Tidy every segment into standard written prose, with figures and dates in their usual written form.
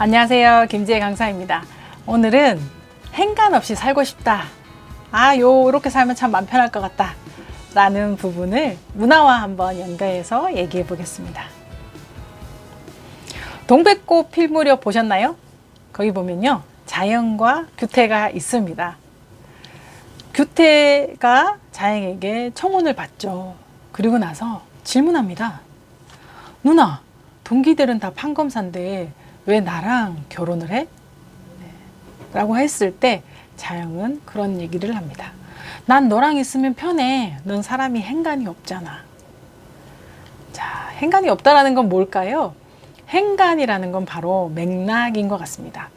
안녕하세요. 김지혜 강사입니다. 오늘은 행간 없이 살고 싶다. 요렇게 살면 참 마음 편할 것 같다. 라는 부분을 문화와 한번 연결해서 얘기해 보겠습니다. 동백꽃 필 무렵 보셨나요? 거기 보면요. 자연과 규태가 있습니다. 규태가 자연에게 청혼을 받죠. 그리고 나서 질문합니다. 누나, 동기들은 다 판검사인데 왜 나랑 결혼을 해? 라고 했을 때 자연은 그런 얘기를 합니다. 난 너랑 있으면 편해. 넌 사람이 행간이 없잖아. 자, 행간이 없다라는 건 뭘까요? 행간이라는 건 바로 맥락인 것 같습니다.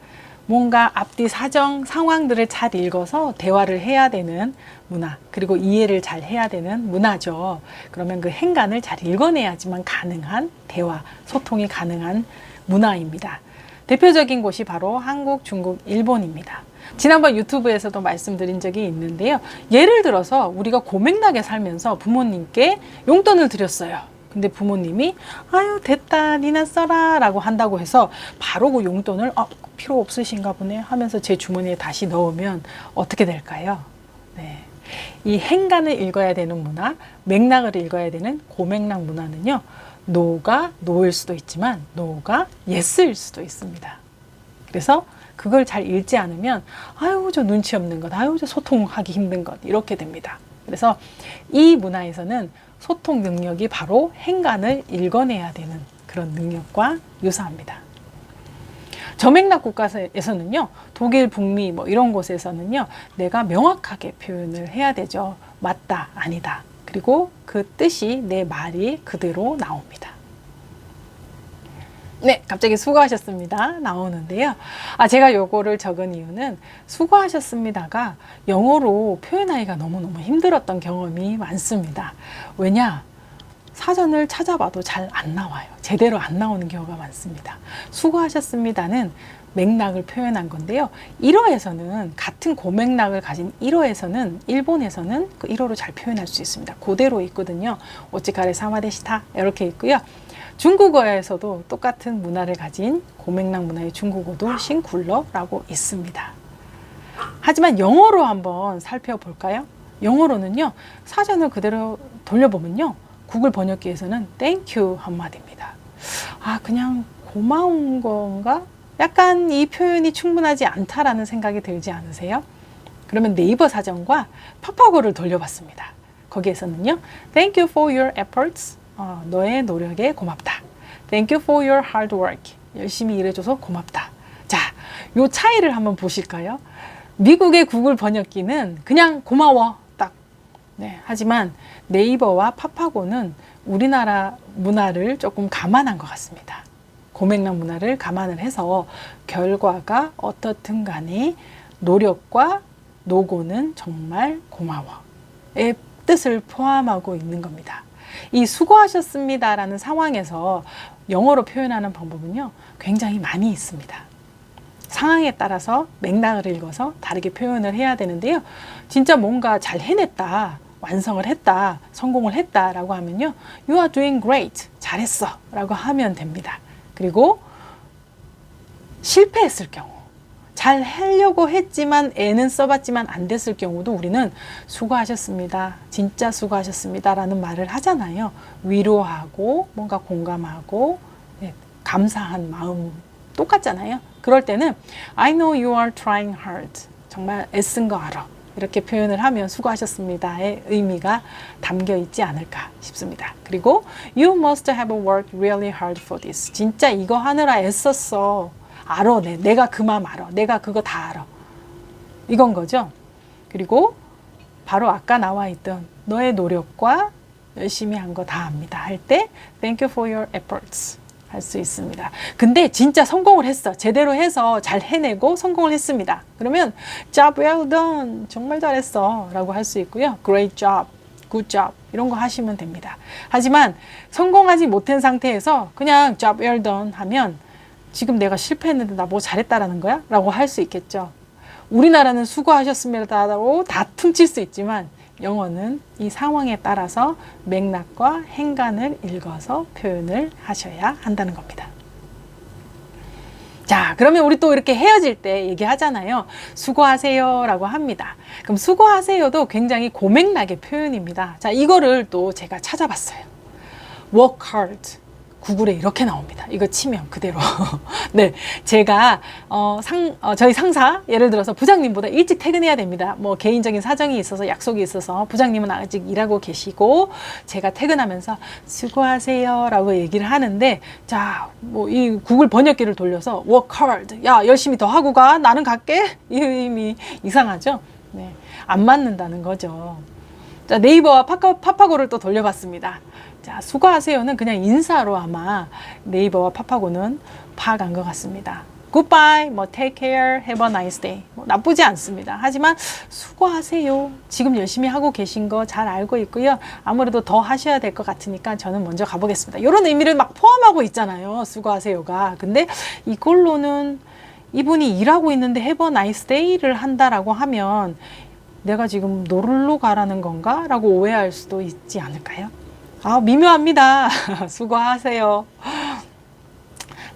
뭔가 앞뒤 사정, 상황들을 잘 읽어서 대화를 해야 되는 문화, 그리고 이해를 잘 해야 되는 문화죠. 그러면 그 행간을 잘 읽어내야지만 가능한 대화, 소통이 가능한 문화입니다. 대표적인 곳이 바로 한국, 중국, 일본입니다. 지난번 유튜브에서도 말씀드린 적이 있는데요. 예를 들어서 우리가 고맥락에 살면서 부모님께 용돈을 드렸어요. 근데 부모님이 아유 됐다 니나 써라 라고 한다고 해서 바로 그 용돈을 필요 없으신가 보네 하면서 제 주머니에 다시 넣으면 어떻게 될까요? 네. 이 행간을 읽어야 되는 문화, 맥락을 읽어야 되는 고맥락 문화는요. 노가 노일 수도 있지만 노가 예스일 수도 있습니다. 그래서 그걸 잘 읽지 않으면 아유 저 눈치 없는 것, 아유 저 소통하기 힘든 것 이렇게 됩니다. 그래서 이 문화에서는 소통 능력이 바로 행간을 읽어내야 되는 그런 능력과 유사합니다. 저맥락 국가에서는요, 독일, 북미 뭐 이런 곳에서는요, 내가 명확하게 표현을 해야 되죠. 맞다, 아니다. 그리고 그 뜻이 내 말이 그대로 나옵니다. 네, 갑자기 수고하셨습니다. 나오는데요. 제가 요거를 적은 이유는 수고하셨습니다가 영어로 표현하기가 너무너무 힘들었던 경험이 많습니다. 왜냐? 사전을 찾아봐도 잘 안 나와요. 제대로 안 나오는 경우가 많습니다. 수고하셨습니다는 맥락을 표현한 건데요. 1어에서는 같은 고맥락을 가진 1어에서는 일본에서는 그 1어로 잘 표현할 수 있습니다. 그대로 있거든요. 오치카레 사마데시타 이렇게 있고요. 중국어에서도 똑같은 문화를 가진 고맥락 문화의 중국어도 싱굴러라고 있습니다. 하지만 영어로 한번 살펴볼까요? 영어로는요. 사전을 그대로 돌려보면요. 구글 번역기에서는 thank you 한마디입니다. 그냥 고마운 건가? 약간 이 표현이 충분하지 않다라는 생각이 들지 않으세요? 그러면 네이버 사전과 파파고를 돌려봤습니다. 거기에서는요. Thank you for your efforts. 너의 노력에 고맙다. Thank you for your hard work. 열심히 일해줘서 고맙다. 자, 요 차이를 한번 보실까요? 미국의 구글 번역기는 그냥 고마워. 딱. 네, 하지만 네이버와 파파고는 우리나라 문화를 조금 감안한 것 같습니다. 고맥락 문화를 감안을 해서 결과가 어떻든 간에 노력과 노고는 정말 고마워의 뜻을 포함하고 있는 겁니다. 이 수고하셨습니다라는 상황에서 영어로 표현하는 방법은요, 굉장히 많이 있습니다. 상황에 따라서 맥락을 읽어서 다르게 표현을 해야 되는데요. 진짜 뭔가 잘 해냈다, 완성을 했다, 성공을 했다라고 하면요. You are doing great. 잘했어. 라고 하면 됩니다. 그리고 실패했을 경우, 잘 하려고 했지만 애는 써봤지만 안 됐을 경우도 우리는 수고하셨습니다. 진짜 수고하셨습니다. 라는 말을 하잖아요. 위로하고 뭔가 공감하고 감사한 마음 똑같잖아요. 그럴 때는 I know you are trying hard. 정말 애쓴 거 알아. 이렇게 표현을 하면 수고하셨습니다의 의미가 담겨 있지 않을까 싶습니다. 그리고 You must have worked really hard for this. 진짜 이거 하느라 애썼어. 알아. 내가 그 마음 알아. 내가 그거 다 알아. 이건 거죠. 그리고 바로 아까 나와 있던 너의 노력과 열심히 한 거 다 압니다. 할 때 Thank you for your efforts. 할 수 있습니다. 근데 진짜 성공을 했어. 제대로 해서 잘 해내고 성공을 했습니다. 그러면 job well done. 정말 잘했어. 라고 할 수 있고요. great job, good job 이런 거 하시면 됩니다. 하지만 성공하지 못한 상태에서 그냥 job well done 하면 지금 내가 실패했는데 나 뭐 잘했다라는 거야? 라고 할 수 있겠죠. 우리나라는 수고하셨습니다라고 다 퉁칠 수 있지만 영어는 이 상황에 따라서 맥락과 행간을 읽어서 표현을 하셔야 한다는 겁니다. 자, 그러면 우리 또 이렇게 헤어질 때 얘기하잖아요. 수고하세요 라고 합니다. 그럼 수고하세요도 굉장히 고맥락의 표현입니다. 자, 이거를 또 제가 찾아봤어요. work hard. 구글에 이렇게 나옵니다. 이거 치면 그대로. 네, 제가 저희 상사 예를 들어서 부장님보다 일찍 퇴근해야 됩니다. 뭐 개인적인 사정이 있어서 약속이 있어서 부장님은 아직 일하고 계시고 제가 퇴근하면서 수고하세요라고 얘기를 하는데 자, 뭐 이 구글 번역기를 돌려서 work hard. 야, 열심히 더 하고 가. 나는 갈게. 이 의미 이상하죠? 네, 안 맞는다는 거죠. 자, 네이버와 파파고를 또 돌려봤습니다. 자, 수고하세요는 그냥 인사로 아마 네이버와 파파고는 파악한 것 같습니다. Goodbye, 뭐 take care, have a nice day. 뭐 나쁘지 않습니다. 하지만 수고하세요. 지금 열심히 하고 계신 거 잘 알고 있고요. 아무래도 더 하셔야 될 것 같으니까 저는 먼저 가보겠습니다. 이런 의미를 막 포함하고 있잖아요. 수고하세요가. 근데 이걸로는 이분이 일하고 있는데 have a nice day를 한다라고 하면 내가 지금 놀러 가라는 건가? 라고 오해할 수도 있지 않을까요? 아, 미묘합니다. 수고하세요.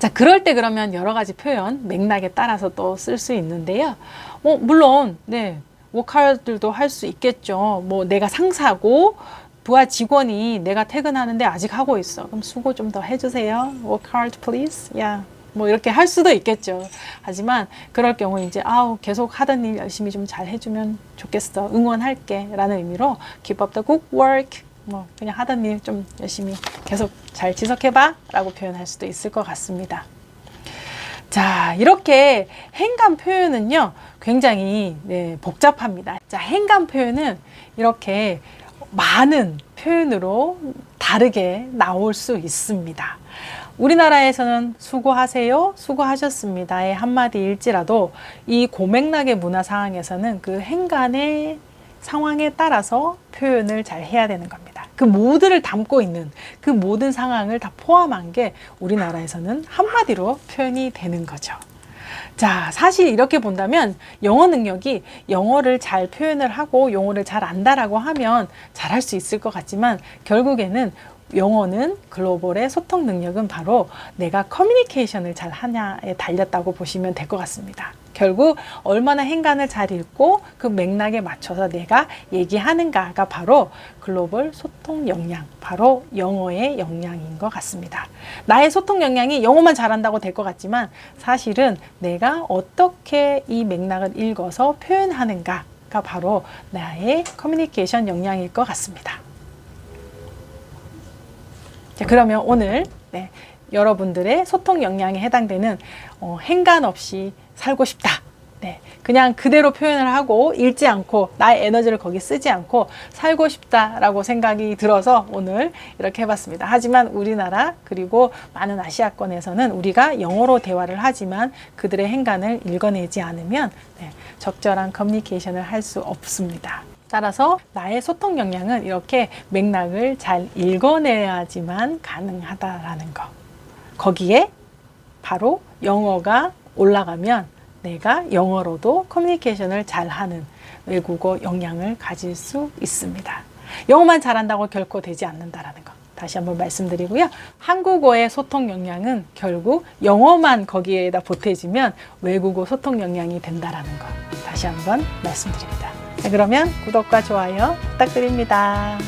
자, 그럴 때 그러면 여러 가지 표현, 맥락에 따라서 또 쓸 수 있는데요. 물론, 네, 워커들도 할 수 있겠죠. 뭐, 내가 상사고, 부하 직원이 내가 퇴근하는데 아직 하고 있어. 그럼 수고 좀 더 해주세요. Work hard, please. Yeah. 뭐 이렇게 할 수도 있겠죠. 하지만 그럴 경우 이제 계속 하던 일 열심히 좀 잘 해주면 좋겠어. 응원할게. 라는 의미로 keep up the good work. 뭐 그냥 하던 일 좀 열심히 계속 잘 지속해봐 라고 표현할 수도 있을 것 같습니다. 자, 이렇게 행간 표현은요 굉장히 복잡합니다. 자, 행간 표현은 이렇게 많은 표현으로 다르게 나올 수 있습니다. 우리나라에서는 수고하세요, 수고하셨습니다의 한마디일지라도 이 고맥락의 문화 상황에서는 그 행간의 상황에 따라서 표현을 잘 해야 되는 겁니다. 그 모두를 담고 있는 그 모든 상황을 다 포함한 게 우리나라에서는 한마디로 표현이 되는 거죠. 자, 사실 이렇게 본다면 영어 능력이 영어를 잘 표현을 하고 영어를 잘 안다라고 하면 잘할 수 있을 것 같지만 결국에는 영어는 글로벌의 소통 능력은 바로 내가 커뮤니케이션을 잘 하냐에 달렸다고 보시면 될 것 같습니다. 결국 얼마나 행간을 잘 읽고 그 맥락에 맞춰서 내가 얘기하는가가 바로 글로벌 소통 역량, 바로 영어의 역량인 것 같습니다. 나의 소통 역량이 영어만 잘한다고 될 것 같지만 사실은 내가 어떻게 이 맥락을 읽어서 표현하는가가 바로 나의 커뮤니케이션 역량일 것 같습니다. 자, 그러면 오늘 여러분들의 소통 역량에 해당되는 행간 없이 살고 싶다. 그냥 그대로 표현을 하고 읽지 않고 나의 에너지를 거기 쓰지 않고 살고 싶다라고 생각이 들어서 오늘 이렇게 해봤습니다. 하지만 우리나라 그리고 많은 아시아권에서는 우리가 영어로 대화를 하지만 그들의 행간을 읽어내지 않으면 적절한 커뮤니케이션을 할 수 없습니다. 따라서 나의 소통 역량은 이렇게 맥락을 잘 읽어내야지만 가능하다라는 거. 거기에 바로 영어가 올라가면 내가 영어로도 커뮤니케이션을 잘하는 외국어 역량을 가질 수 있습니다. 영어만 잘한다고 결코 되지 않는다라는 거. 다시 한번 말씀드리고요. 한국어의 소통 역량은 결국 영어만 거기에다 보태지면 외국어 소통 역량이 된다라는 거. 다시 한번 말씀드립니다. 자, 그러면 구독과 좋아요 부탁드립니다.